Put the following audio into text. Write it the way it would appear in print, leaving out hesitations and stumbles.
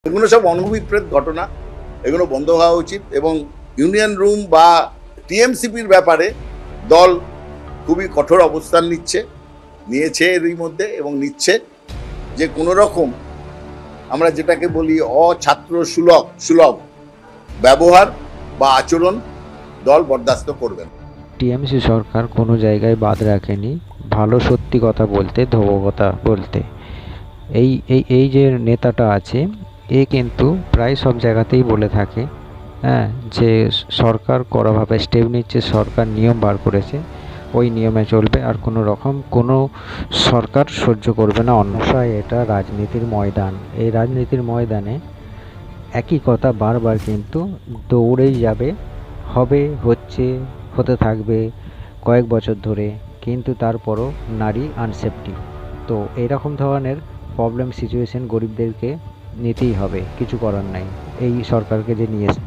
এগুলো সব অনভিপ্রেত ঘটনা, এগুলো বন্ধ হওয়া উচিত। এবং ইউনিয়ন রুম বা টিএমসিপির ব্যাপারে দল খুবই কঠোর অবস্থান নিয়েছে এরই মধ্যে এবং নিচ্ছে, যে কোনো রকম আমরা যেটাকে বলি অছাত্র সুলভ ব্যবহার বা আচরণ দল বরদাস্ত করবে না। টিএমসি সরকার কোনো জায়গায় বাদ রাখেনি ভালো সত্যি কথা বলতে, ধোবকথা বলতে। এই এই এই যে নেতাটা আছে, এ কিন্তু প্রায় সব জায়গাতেই বলে থাকে, হ্যাঁ, যে সরকার কড়াভাবে স্টেপ নিচ্ছে, সরকার নিয়ম বার করেছে, ওই নিয়মে চলবে, আর কোনো সরকার সহ্য করবে না অন্যায়। এটা রাজনীতির ময়দান। এই রাজনীতির ময়দানে একই কথা বারবার কিন্তু দৌড়েই যাবে, হতে থাকবে কয়েক বছর ধরে, কিন্তু তারপরও নারী আনসেফটি। তো এরকম ধরনের প্রবলেম সিচুয়েশন গরিবদেরকে নিতেই হবে, কিছু করার নাই এই সরকারকে যে নিয়ে এসেছি।